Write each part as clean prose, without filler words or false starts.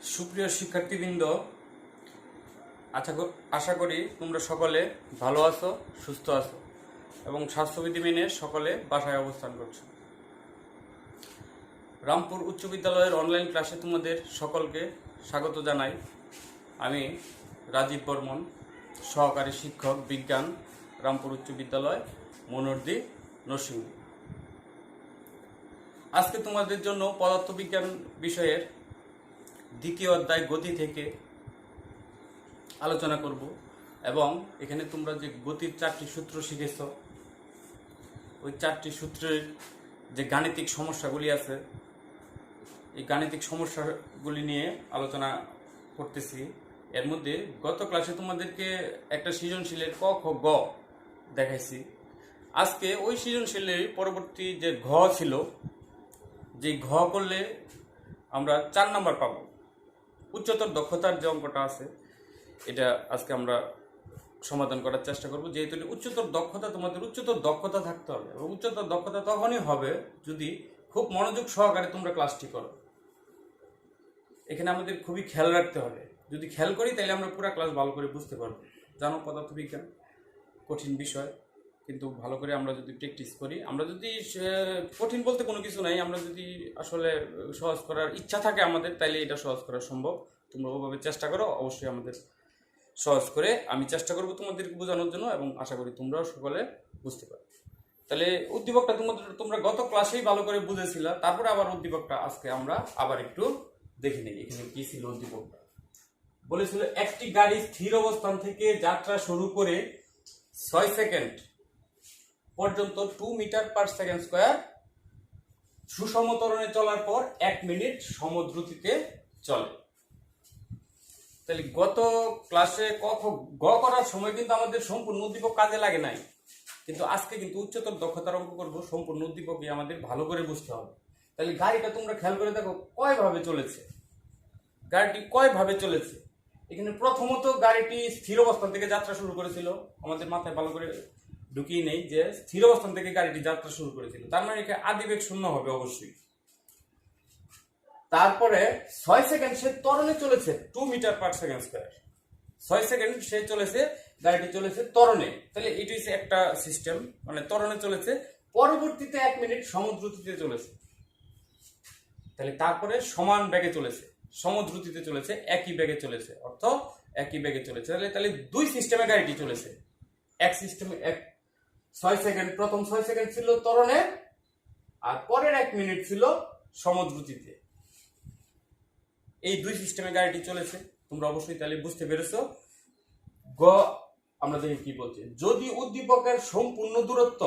সুপ্রিয় শিক্ষার্থীবৃন্দ, আশা করি তোমরা সকলে ভালো আছো, সুস্থ আছো এবং স্বাস্থ্যবিধি মেনে সকলে বাসায় অবস্থান করছো। রামপুর উচ্চ বিদ্যালয়ের অনলাইন ক্লাসে তোমাদের সকলকে স্বাগত জানাই। আমি রাজীব বর্মন, সহকারী শিক্ষক বিজ্ঞান, রামপুর উচ্চ বিদ্যালয়, মনোহরদী, নরসিংদী। আজকে তোমাদের জন্য পদার্থবিজ্ঞান বিষয়ের দ্বিতীয় অধ্যায় গতি থেকে আলোচনা করব এবং এখানে তোমরা যে গতির 4টি সূত্র শিখেছ, ওই 4টি সূত্রের যে গাণিতিক সমস্যাগুলি আছে, এই গাণিতিক সমস্যাগুলি নিয়ে আলোচনা করতেছি। এর মধ্যে গত ক্লাসে তোমাদেরকে একটা সৃজনশীলের ক খ গ দেখাইছি। আজকে ওই সৃজনশীলের পরবর্তী যে ঘ ছিল, যে ঘ করলে আমরা 4 নাম্বার পাবো। উচ্চতর দক্ষতার যে অঙ্কটা আছে, এটা আজকে আমরা সমাধান করার চেষ্টা করব। যেহেতু উচ্চতর দক্ষতা, তোমাদের উচ্চতর দক্ষতা থাকতে হবে এবং উচ্চতর দক্ষতা তখনই হবে যদি খুব মনোযোগ সহকারে তোমরা ক্লাসটি করো। এখানে আমাদের খুবই খেয়াল রাখতে হবে। যদি খেয়াল করি তাহলে আমরা পুরো ক্লাস ভালো করে বুঝতে পারবো। জানো, পদার্থবিজ্ঞান কঠিন বিষয়, কিন্তু ভালো করে আমরা যদি প্র্যাকটিস করি, আমরা যদি কঠিন বলতে কোনো কিছু নাই, আমরা যদি আসলে সহজ করার ইচ্ছা থাকে আমাদের, তাইলে এটা সহজ করা সম্ভব। তোমরা ওভাবে চেষ্টা করো, অবশ্যই আমাদের সহজ করে আমি চেষ্টা করবো তোমাদেরকে বোঝানোর জন্য এবং আশা করি তোমরাও সকলে বুঝতে পারো। তাহলে উদ্দীপকটা তোমরা গত ক্লাসেই ভালো করে বুঝেছিলা, তারপরে আবার উদ্দীপকটা আজকে আমরা আবার একটু দেখে নিই। এখানে কি ছিল উদ্দীপকটা? বলেছিল একটি গাড়ি স্থির অবস্থান থেকে যাত্রা শুরু করে 6 সেকেন্ড পর্যন্ত 2 মিটার পার সেকেন্ড স্কয়ার সুষম ত্বরণে চলার পর 1 মিনিট সমদ্রুতিতে চলে। তাহলে গত ক্লাসে গ করার সময় কিন্তু আমাদের সম্পূর্ণ উদ্দীপক কাজে লাগে নাই, কিন্তু আজকে কিন্তু উচ্চতর দক্ষতার অঙ্ক করবো। সম্পূর্ণ উদ্দীপকই আমাদের ভালো করে বুঝতে হবে। তাহলে গাড়িটা তোমরা খেয়াল করে দেখো কয়ভাবে চলেছে, গাড়িটি কয়ভাবে চলেছে। এখানে প্রথমত গাড়িটি স্থির অবস্থান থেকে যাত্রা শুরু করেছিল। আমাদের মাথায় ভালো করে ঢুকিয়ে নেই যে স্থির অবস্থান থেকে গাড়িটি যাত্রা শুরু করেছিল, তার মানে এখানে আদিবেগ শূন্য হবে অবশ্যই। তারপরে 6 সেকেন্ড সে ত্বরণে চলেছে, 2 metre per second square. 6 second সে চলেছে, গাড়িটি চলেছে ত্বরণে। তাহলে এটি হচ্ছে একটা সিস্টেম, মানে ত্বরণে চলেছে। পরবর্তীতে 1 মিনিট সমদ্রুতিতে চলেছে। তাহলে তারপরে সমান বেগে চলেছে, সমদ্রুতিতে চলেছে, একই বেগে চলেছে, অর্থ একই বেগে চলেছে। তাহলে দুই সিস্টেমে গাড়িটি চলেছে। এক সিস্টেমে 6 সেকেন্ড, প্রথম 6 সেকেন্ড ছিল ত্বরণে, আর পরের 1 মিনিট ছিল সমদ্রুতিতে। এই দুই সিস্টেমে গাড়িটি চলেছে। তোমরা অবশ্যই তাহলে বুঝতে পেরেছো। গ আমরা দেখি কি বলছে। যদি উদ্দীপকের সম্পূর্ণ দূরত্ব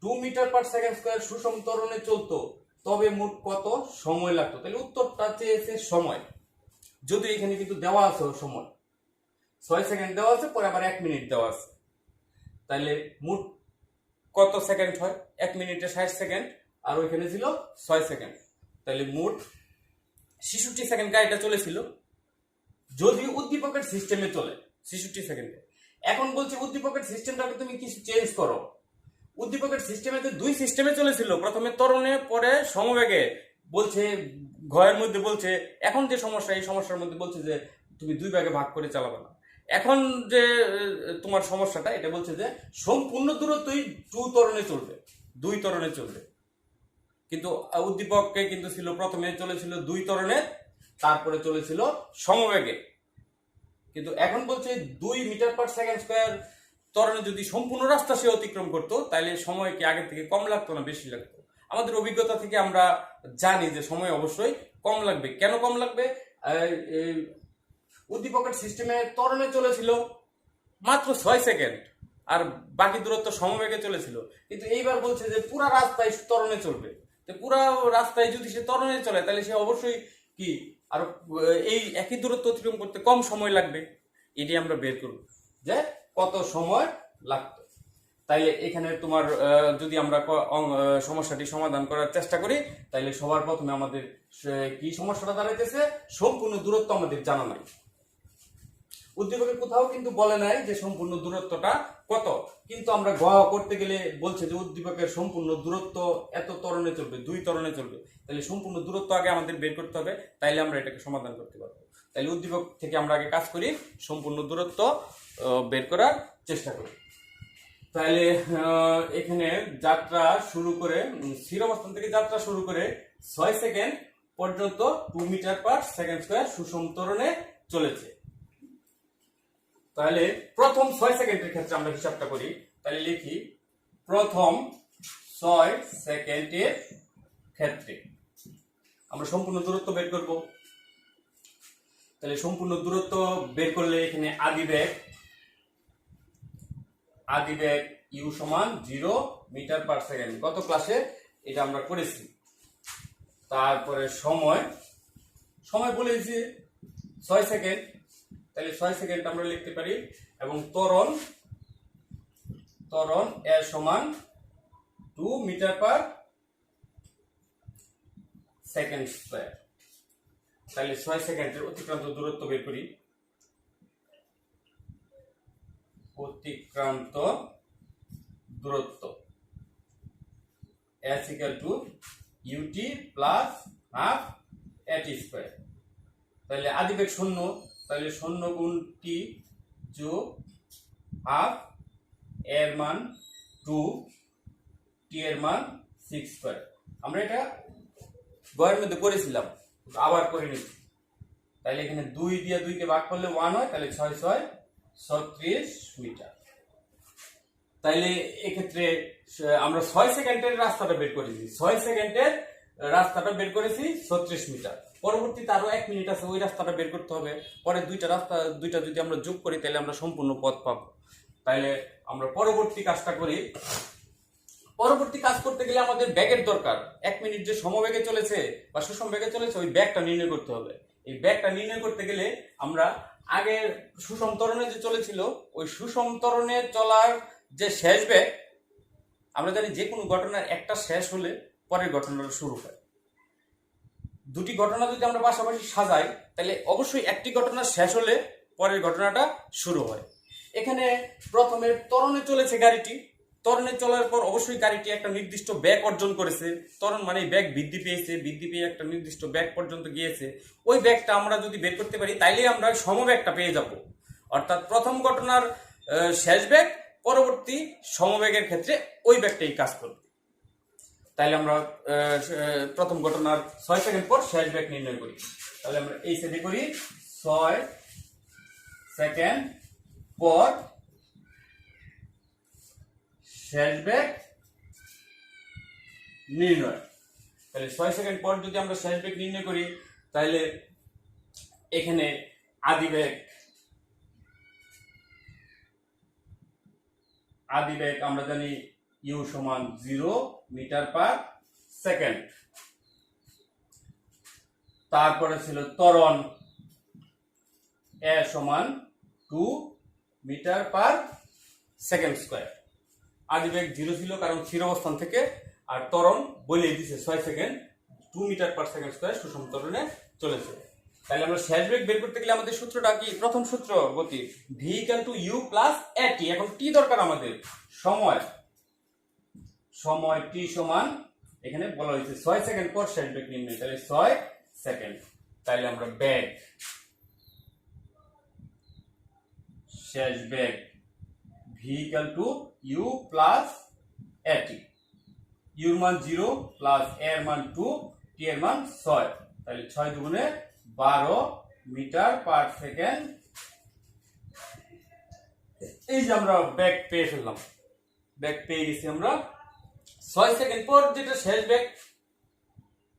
2 মিটার পার সেকেন্ড স্কয়ার সুষম ত্বরণে চলতো, তবে মোট কত সময় লাগতো? তাহলে উত্তরটা চেয়েছে সময়। যদি এখানে কিন্তু দেওয়া আছে সময়, 6 সেকেন্ড দেওয়া আছে, পরে আবার 1 মিনিট দেওয়া আছে। তাহলে মোট কত সেকেন্ড হয়? 1 মিনিটে 60 সেকেন্ড, আর ওইখানে ছিল 6 সেকেন্ড। তাহলে মোট 66 সেকেন্ড গাড়িটা চলেছিল যদি উদ্দীপকের সিস্টেমে চলে 66 সেকেন্ডে। এখন বলছে উদ্দীপকের সিস্টেমটাকে তুমি কিছু চেঞ্জ করো। উদ্দীপকের সিস্টেমে তো দুই সিস্টেমে চলেছিল, প্রথমে ত্বরণে, পরে সমবেগে। বলছে ঘয়ের মধ্যে বলছে এখন যে সমস্যা, এই সমস্যার মধ্যে বলছে যে তুমি 2 ভাগে ভাগ করে চালাবে না। এখন যে তোমার সমস্যাটা, এটা বলছে যে সম্পূর্ণ দূরত্বই 2 ত্বরণে চলবে, 2 ত্বরণে চলবে। কিন্তু উদ্দীপকে কিন্তু ছিল প্রথমে চলেছিল 2 ত্বরণে, তারপরে চলেছিল সমবেগে। কিন্তু এখন বলছে 2 মিটার পার সেকেন্ড স্কয়ার ত্বরণে যদি সম্পূর্ণ রাস্তা সে অতিক্রম করতো, তাহলে সময় কি আগের থেকে কম লাগতো না বেশি লাগতো? আমাদের অভিজ্ঞতা থেকে আমরা জানি যে সময় অবশ্যই কম লাগবে। কেন কম লাগবে? উদ্দীপকের সিস্টেমে ত্বরণে চলেছিল মাত্র 6 সেকেন্ড, আর বাকি দূরত্ব সমবেগে চলেছিল। কিন্তু এইবার বলছে যে পুরা রাস্তায় ত্বরণে চলবে। তো পুরা রাস্তায় যদি সে ত্বরণে চলে, তাহলে সে অবশ্যই কি আর এই একই দূরত্ব অতিক্রম করতে কম সময় লাগবে। এটি আমরা বের করব যে কত সময় লাগতো। তাইলে এখানে তোমার যদি আমরা সমস্যাটি সমাধান করার চেষ্টা করি, তাইলে সবার প্রথমে আমাদের কি সমস্যাটা দাঁড়াইতেছে? সম্পূর্ণ দূরত্ব আমাদের জানা নাই। উদ্দীপকে কোথাও কিন্তু বলে নাই যে সম্পূর্ণ দূরত্বটা কত, কিন্তু আমরা গ করতে গেলে বলছে যে উদ্দীপকের সম্পূর্ণ দূরত্ব এত ত্বরণে চলবে, 2 ত্বরণে চলবে। তাহলে সম্পূর্ণ দূরত্ব আগে আমাদের বের করতে হবে, তাইলে আমরা এটাকে সমাধান করতে পারবো। তাহলে উদ্দীপক থেকে আমরা আগে কাজ করি, সম্পূর্ণ দূরত্ব বের করার চেষ্টা করি। তাহলে এখানে যাত্রা শুরু করে স্থির অবস্থান থেকে যাত্রা শুরু করে 6 সেকেন্ড পর্যন্ত 2 মিটার পার সেকেন্ড স্কয়ার সুষম ত্বরণে চলেছে। তাহলে প্রথম 6 সেকেন্ডের ক্ষেত্রে আমরা হিসাবটা করি। তাহলে লিখি প্রথম 6 সেকেন্ডের ক্ষেত্রে আমরা সম্পূর্ণ দূরত্ব বের করব। তাহলে সম্পূর্ণ দূরত্ব বের করলে এখানে আদি বেগ ইউ সমান 0 মিটার পার সেকেন্ড, গত ক্লাসে এটা আমরা করেছি। তারপরে সময় বলেছি 6 সেকেন্ড, তাহলে 6 সেকেন্ড আমরা লিখতে পারি। এবং ত্বরণ এ সমান 2 মিটার পার সেকেন্ড স্কয়ার। তাহলে 6 সেকেন্ডের অতিক্রান্ত দূরত্ব বের করি। অতিক্রান্ত দূরত্ব s equal to ut plus half at square. তাহলে আদিবেগ 0, তাহলে 0 গুণ t যোগ হাফ এর মান 2, t এর মান 6 স্কয়ার। আমরা এটা গয়ের মধ্যে করেছিলাম, আবার করে নিচ্ছি। তাহলে এখানে 2 দিয়ে 2 কে ভাগ করলে 1 হয়, তাহলে 6 6 36 মিটার। তাইলে এক্ষেত্রে আমরা 6 সেকেন্ডের রাস্তাটা বের করেছি, 6 সেকেন্ডের রাস্তাটা বের করেছি 36 মিটার। পরবর্তীতে আরো 1 মিনিট আছে, ওই রাস্তাটা বের করতে হবে। পরে দুইটা যদি আমরা যোগ করি তাহলে আমরা সম্পূর্ণ পথ পাবো। তাইলে আমরা পরবর্তী কাজটা করি। পরবর্তী কাজ করতে গেলে আমাদের ব্যাগের দরকার। 1 মিনিট যে সমবেগে চলেছে বা সুষম বেগে চলেছে ওই ব্যাগটা নির্ণয় করতে হবে। এই ব্যাগটা নির্ণয় করতে গেলে আমরা আগে সুষম ত্বরণে যে চলেছিল ওই সুষম ত্বরণে চলার যে শেষ বেগ, আমরা জানি যে কোনো ঘটনার একটা শেষ হলে পরের ঘটনাটা শুরু হয়। দুটি ঘটনা যদি আমরা পাশাপাশি সাজাই তাহলে অবশ্যই একটি ঘটনা শেষ হলে পরের ঘটনাটা শুরু হয়। এখানে প্রথমে ত্বরণে চলেছে গাড়িটি, ত্বরণে চলার পর অবশ্যই গাড়িটি একটা নির্দিষ্ট বেগ অর্জন করেছে। ত্বরণ মানে বেগ বৃদ্ধি পেয়েছে, বৃদ্ধি পেয়ে একটা নির্দিষ্ট বেগ পর্যন্ত গিয়েছে। ওই বেগটা আমরা যদি বের করতে পারি তাইলে আমরা সমবেগটা পেয়ে যাব। অর্থাৎ প্রথম ঘটনার শেষ বেগ পরবর্তী সমবেগের ক্ষেত্রে ওই বেগটাই কাজ করবে। তাইলে আমরা প্রথম ঘটনার 6 সেকেন্ড পর শেষ বেগ নির্ণয় করি। তাহলে আমরা এই সেটে করি 6 সেকেন্ড পর শেষ বেগ নির্ণয়। তাহলে 6 সেকেন্ড পর যদি আমরা শেষ বেগ নির্ণয় করি তাহলে এখানে আদি বেগ আমরা জানি ইউ সমান 0 মিটার পার সেকেন্ড। তারপরে ছিল ত্বরণ এ সমান 2 মিটার পার সেকেন্ড স্কয়ার। আদি বেগ 0 ছিল কারণ স্থির অবস্থান থেকে, আর ত্বরণ বলে দিয়েছে 6 second 2 metre per second square সুষম ত্বরণে চলেছে। তাহলে আমরা শেষ বেগ বের করতে গেলে আমাদের সূত্রটা কি? প্রথম সূত্র গতি v = u + at। এখন t দরকার আমাদের, সময় t সমান এখানে বলা হয়েছে 6 সেকেন্ড পর শেষ বেগ নির্ণয়। তাহলে 6 সেকেন্ড। তাহলে আমরা বেগ শেষ বেগ v = u + at। u এর মান 0 প্লাস a এর মান 2, t এর মান 6। তাহলে 6 দুগুণে 12 মিটার পার সেকেন্ড। এই যে আমরা বেগ পেয়ে ফেললাম, বেগ পেয়ে গেছি আমরা। 6 সেকেন্ড পর যেটা শেষ বেগ,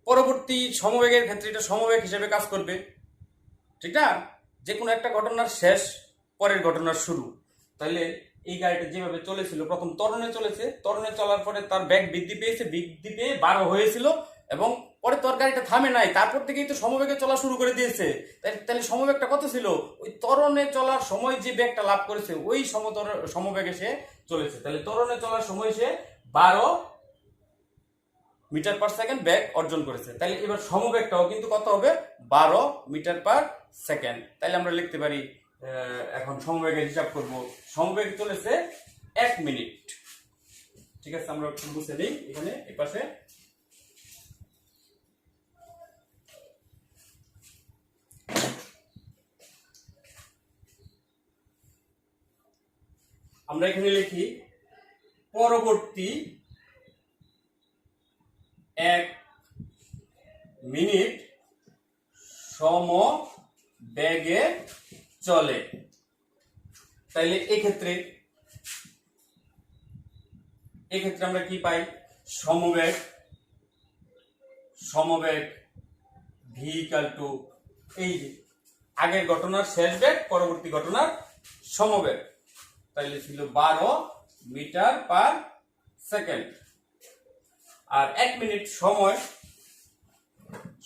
পরবর্তী সমবেগের ক্ষেত্রে এটা সমবেগ হিসেবে কাজ করবে, ঠিক না? যে কোনো একটা ঘটনার শেষ পরের ঘটনার শুরু। তাহলে এই গাড়িটা যেভাবে চলেছিল প্রথম ত্বরণে চলেছে, ত্বরণে চলার পরে তার বেগ বৃদ্ধি পেয়েছে, বৃদ্ধি পেয়ে 12 হয়েছিল এবং পরে তোর গাড়িটা থামে নাই, তারপর থেকেই তো সমবেগে চলা শুরু করে দিয়েছে। তাহলে সমবেগটা কত ছিল? ওই ত্বরণে চলার সময় যে বেগটা লাভ করেছে ওই সমবেগে সে চলেছে। তাহলে ত্বরণে চলার সময় সে 12 মিটার পার সেকেন্ড বেগ অর্জন করেছে। তাহলে এবার সমবেগটাও কিন্তু কত হবে? 12 মিটার পার সেকেন্ড। তাহলে আমরা লিখতে পারি এখন সমবেগের হিসাব করব। সমবেগ চলেছে 1 মিনিট। ঠিক আছে, আমরা একটু বুঝে নিই এখানে এই পাশে। আমরা এখানে লিখি পরবর্তী 1 মিনিট সমবেগে চলে। তাইলে এক্ষেত্রে আমরা কি পাই? সমবেগ ভি ইকুয়াল টু এই যে আগের ঘটনার শেষ বেগ পরবর্তী ঘটনার সমবেগ। তাইলে ছিল 12 মিটার পার সেকেন্ড। আর 1 মিনিট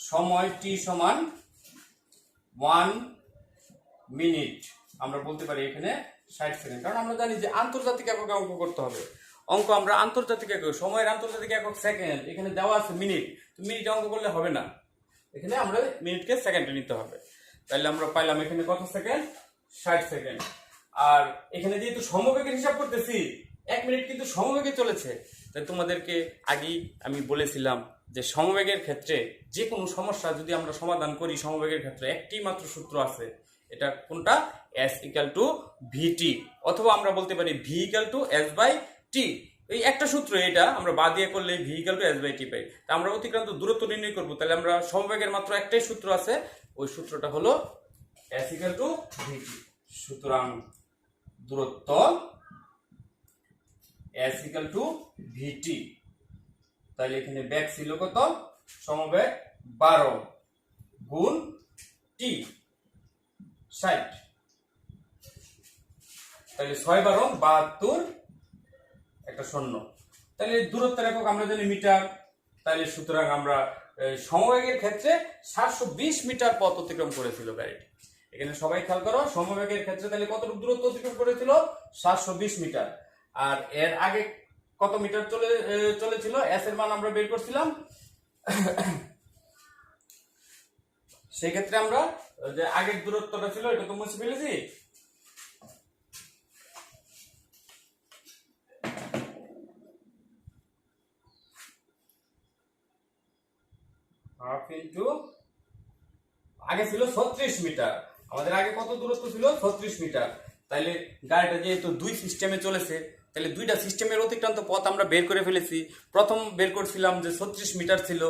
সময় টি সমান 1 মিনিট। আমরা বলতে পারি এখানে 60 সেকেন্ড, কারণ আমরা জানি যে আন্তর্জাতিক এককে অঙ্ক করতে হবে। আমরা আন্তর্জাতিক একক, সময়ের আন্তর্জাতিক একক সেকেন্ড, এখানে দেওয়া আছে মিনিট। তো মিনিটে অঙ্ক করলে হবে না, এখানে আমরা মিনিটকে সেকেন্ডে নিতে হবে। তাহলে আমরা পাইলাম এখানে কত সেকেন্ড? 60 সেকেন্ড। আর এখানে যেহেতু সমবেগের হিসাব করতেছি, 1 মিনিট কিন্তু সমবেগে চলেছে। তাই তোমাদেরকে আগেই আমি বলেছিলাম যে সমবেগের ক্ষেত্রে যে কোনো সমস্যা যদি আমরা সমাধান করি, সমবেগের ক্ষেত্রে একটি মাত্র সূত্র আছে। এটা কোনটা? S ইকুয়াল টু ভিটি, অথবা আমরা বলতে পারি V equal to S by t. এই একটা সূত্র, এটা আমরা বাদ দিয়ে করলে V equal to S by t পাই। তা আমরা অতিক্রান্ত দূরত্ব নির্ণয় করব, তাহলে আমরা সমবেগের মাত্র একটাই সূত্র আছে, ওই সূত্রটা হলো S ইকুয়াল টু ভিটি। সুতরাং দূরত্ব S ইকুয়াল টু ভিটি। তাহলে এখানে বেগ ছিল কত? সমবেগ 12 গুণ টি 60। তাহলে 6 12 72, একটা শূন্য। তাহলে দূরত্বের একক আমরা জানি মিটার। তাহলে সুতরাং আমরা সমবেগের ক্ষেত্রে 720 মিটার পথ অতিক্রম করেছিল গাড়িটি। এখানে সবাই খেয়াল করো, সমবেগের ক্ষেত্রে তাহলে কতটুকু দূরত্ব অতিক্রম করেছিল? 720 মিটার। আর এর আগে কত মিটার চলেছিল? এস এর মান আমরা বের করছিলাম। সেই ক্ষেত্রে আমরা যে আগের দূরত্বটা ছিল এটা তো মুছে ফেলেছি। হাফ ইন্টু আগে ছিল 36 মিটার। আমাদের আগে কত দূরত্ব ছিল? 36 মিটার। তাইলে গাড়িটা যেহেতু দুই সিস্টেমে চলেছে, তাহলে দুইটা সিস্টেমের অতিক্রান্ত পথ আমরা বের করে ফেলেছি। প্রথম বের করছিলাম যে 36 মিটার ছিল,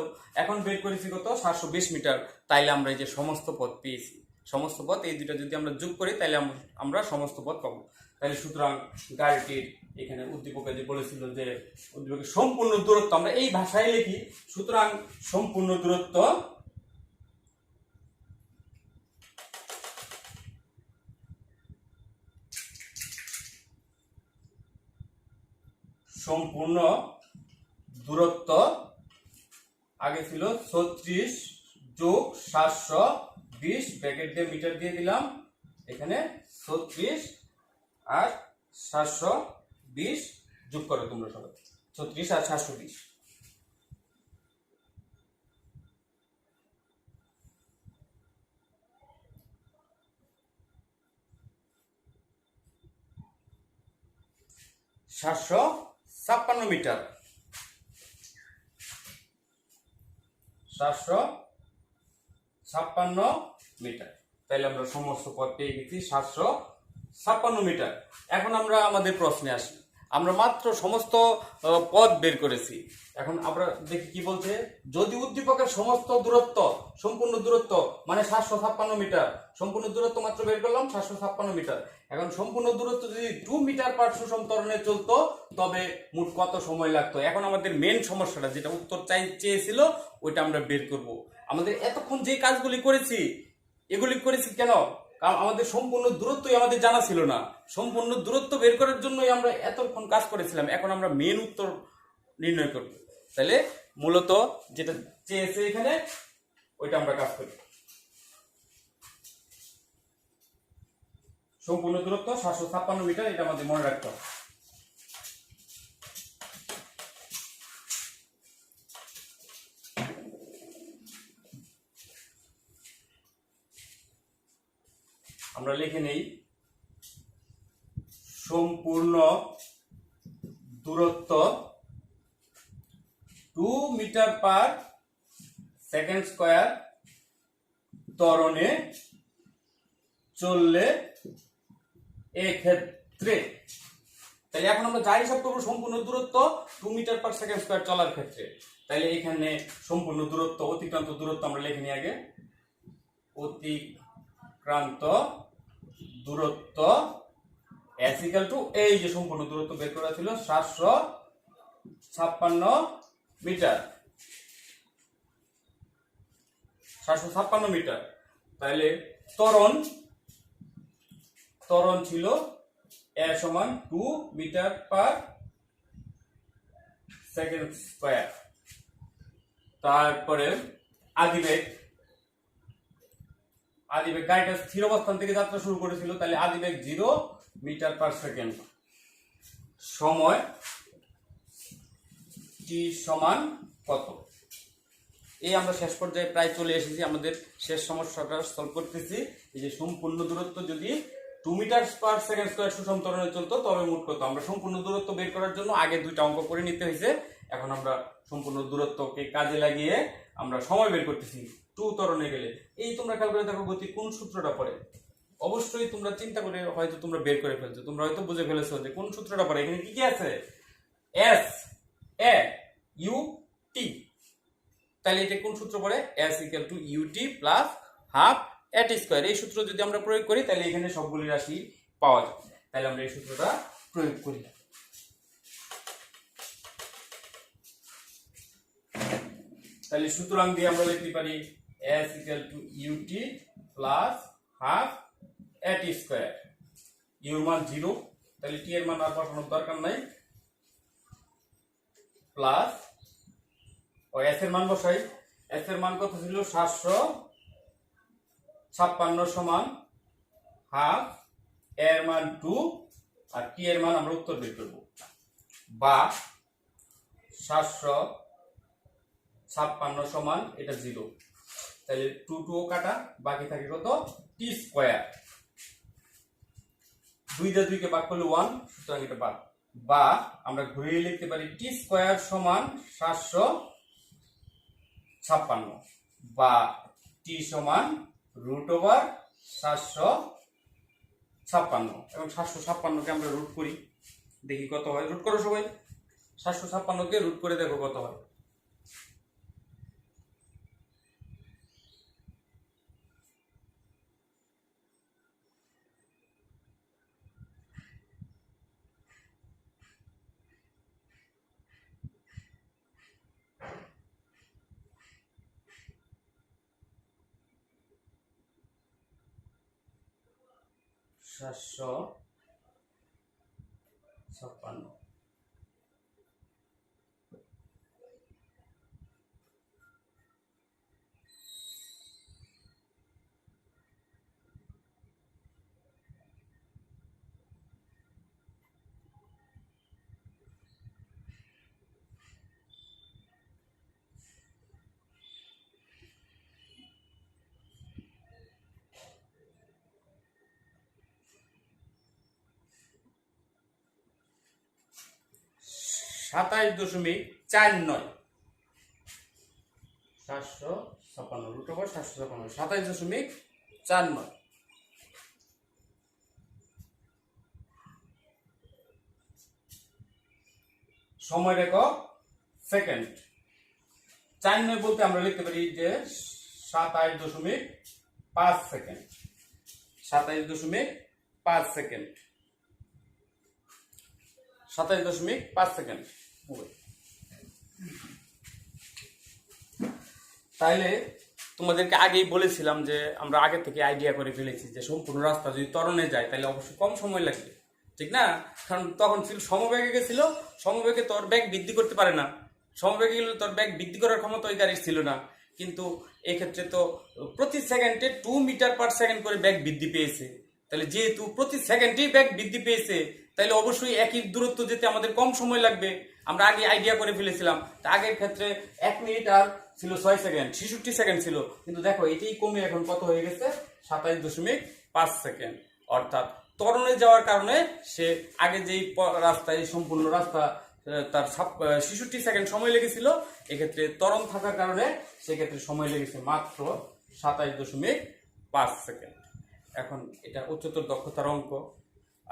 এখন বের করেছি কত? 720 মিটার। তাইলে আমরা এই যে সমস্ত পথ পেয়েছি, সমস্ত পথ এই দুইটা যদি আমরা যোগ করি তাহলে আমরা সমস্ত পথ পাবো। তাহলে সুতরাং গাড়িটির এখানে উদ্দীপকে যে বলেছিল যে উদ্দীপকের সম্পূর্ণ দূরত্ব আমরা এই ভাষায় লিখি। সুতরাং সম্পূর্ণ দূরত্ব আগে ছিল 36 যোগ 720 ব্র্যাকেট দিয়ে মিটার দিয়ে দিলাম, এখানে 36 আর 720 যোগ করো তোমরা সবাই, 36 আর 720। সাতশো 56 মিটার, 756 মিটার। তাহলে আমরা সমস্ত পথ পেয়ে গেছি 756 মিটার। এখন আমরা আমাদের প্রশ্নে আসি। আমরা মাত্র সমস্ত পথ বের করেছি। এখন আমরা দেখি কি বলছে। যদি উদ্দীপকের সমস্ত দূরত্ব, সম্পূর্ণ দূরত্ব মানে 756 মিটার, সম্পূর্ণ দূরত্ব মাত্র বের করলাম 756 মিটার। এখন সম্পূর্ণ দূরত্ব যদি 2 মিটার পার সুষম ত্বরণে চলতো তবে মোট কত সময় লাগতো? এখন আমাদের মেন সমস্যাটা যেটা উত্তর চেয়েছিল ওইটা আমরা বের করব। আমাদের এতক্ষণ যে কাজগুলি করেছি এগুলি করেছি কেন? কারণ আমাদের সম্পূর্ণ দূরত্বই আমাদের জানা ছিল না। সম্পূর্ণ দূরত্ব বের করার জন্যই আমরা এতক্ষণ কাজ করেছিলাম। এখন আমরা মেন উত্তর নির্ণয় করব। তাহলে মূলত যেটা চেয়েছে এখানে ওইটা আমরা কাজ করি। সম্পূর্ণ দূরত্ব 756 মিটার, এটা আমাদের মনে রাখতে হবে। আমরা লিখে নেই সম্পূর্ণ দূরত্ব 2 মিটার পার সেকেন্ড স্কয়ার ত্বরণে চললে এক্ষেত্রে। তাহলে এখন আমরা যা হিসাব করবো সম্পূর্ণ দূরত্ব 2 মিটার পার সেকেন্ড স্কয়ার চলার ক্ষেত্রে। তাহলে এখানে সম্পূর্ণ দূরত্ব অতিক্রান্ত দূরত্ব আমরা লিখে নিই আগে। অতিক্রান্ত দূরত্ব s ইকুয়াল টু এই যে সম্পূর্ণ দূরত্ব বের করা ছিল 756 মিটার। 756 মিটার। তাহলে ত্বরণ ছিল a সমান 2 মিটার পার সেকেন্ড স্কয়ার। তারপরে আদিবেগ গাড়িটা স্থির অবস্থান থেকে যাত্রা শুরু করেছিল, তাহলে আদিবেগ 0 মিটার পার সেকেন্ড। সময় t সমান কত? এই আমরা শেষ পর্যায়ে প্রায় চলে এসেছি, আমাদের শেষ সমস্যাটা সলভ করতেছি। এই যে সম্পূর্ণ দূরত্ব যদি 2 মিটার পার সেকেন্ড স্কয়ার সুষম ত্বরণে চলতো তবে মোট কত? আমরা সম্পূর্ণ দূরত্ব বের করার জন্য আগে দুইটা অঙ্ক করে নিতে হয়েছে। এখন আমরা সম্পূর্ণ দূরত্বকে কাজে লাগিয়ে আমরা সময় বের করতেছি 2 ত্বরণে গেলে। এই তোমরা খেয়াল করে দেখো গতি কোন সূত্রটা পড়ে। অবশ্যই তোমরা চিন্তা করে হয়তো তোমরা বের করে ফেলছো, তোমরা হয়তো বুঝে ফেলেছো যে কোন সূত্রটা পড়ে। এখানে কি কি আছে? s a u t। তাহলে এটা কোন সূত্র পড়ে? s equal to ut plus half at square. এই সূত্র যদি আমরা প্রয়োগ করি তাহলে এখানে সবগুলি রাশি পাওয়া যায়। তাহলে আমরা এই সূত্রটা প্রয়োগ করি। তাহলে সুতরাং দিয়ে আমরা লিখতে পারি s equal to ut plus half at square. u এর মান 0, তাহলে t এর মান আর বসানোর দরকার নাই, প্লাস ও s এর মান বসাই। s এর মান কত ছিল? 756 সমান হাফ, এর মান 2 আর t এর মান আমরা উত্তর বের করব। বা 756 সমান এটা 0, তাহলে 2 2 কাটা, বাকি থাকে কত? t square. 2 দিয়ে 2 কে ভাগ করলে 1, সুতরাং এটা বাদ। বা আমরা ঘুরিয়ে লিখতে পারি t স্কয়ার সমান 756 বা t সমান √756 এবং 756 কে আমরা রুট করি, দেখি কত হয়। রুট করো সবাই, 756 কে রুট করে দেখো কত হয়। সাতশো ছাপ্পান্ন। সাতাইশ দশমিক 49, 756 রুট ওভার 756, 27.49। সময় রেখো সেকেন্ড। 49 বলতে আমরা লিখতে পারি যে 27.5 সেকেন্ড। 27.5 সেকেন্ড। 27.5 সেকেন্ড। তাইলে তোমাদেরকে আগেই বলেছিলাম যে আমরা আগে থেকে আইডিয়া করে ফেলেছি যে সম্পূর্ণ রাস্তা যদি ত্বরণে যায় তাহলে অবশ্যই কম সময় লাগবে, ঠিক না? কারণ তখন ছিল সমবেগে গেছিল, সমবেগে তোর ব্যাগ বৃদ্ধি করতে পারে না, সমবেগে গেলে তোর ব্যাগ বৃদ্ধি করার ক্ষমতা ওই গাড়ির ছিল না। কিন্তু এক্ষেত্রে তো প্রতি সেকেন্ডে 2 মিটার পার সেকেন্ড করে ব্যাগ বৃদ্ধি পেয়েছে। তাহলে যেহেতু প্রতি সেকেন্ডেই ব্যাগ বৃদ্ধি পেয়েছে তাহলে অবশ্যই একই দূরত্ব যেতে আমাদের কম সময় লাগবে। আমরা আগে আইডিয়া করে ফেলেছিলাম। আগের ক্ষেত্রে 1 মিনিট আর ছিল 6 সেকেন্ড, 66 সেকেন্ড ছিল, কিন্তু দেখো এটাই কমে এখন কত হয়ে গেছে? 27.5 সেকেন্ড। অর্থাৎ ত্বরণে যাওয়ার কারণে সে আগে যেই রাস্তায় সম্পূর্ণ রাস্তা তার 66 সেকেন্ড সময় লেগেছিল, এক্ষেত্রে ত্বরণ থাকার কারণে সেক্ষেত্রে সময় লেগেছে মাত্র 27.5 সেকেন্ড। এখন এটা উচ্চতর দক্ষতার অঙ্ক,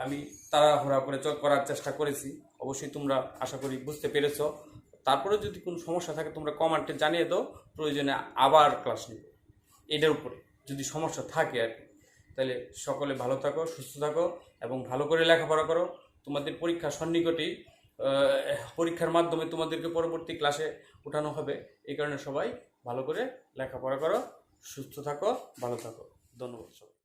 আমি তাড়াহুড়া করে করার চেষ্টা করেছি। অবশ্যই তোমরা আশা করি বুঝতে পেরেছ। তারপরে যদি কোনো সমস্যা থাকে তোমরা কমেন্টে জানিয়ে দাও, প্রয়োজনে আবার ক্লাস নিব এটার উপরে যদি সমস্যা থাকে আর কি। তাহলে সকলে ভালো থাকো, সুস্থ থাকো এবং ভালো করে লেখাপড়া করো। তোমাদের পরীক্ষা সন্নিকটেই, পরীক্ষার মাধ্যমে তোমাদেরকে পরবর্তী ক্লাসে উঠানো হবে। এই কারণে সবাই ভালো করে লেখাপড়া করো, সুস্থ থাকো, ভালো থাকো। ধন্যবাদ সবাই।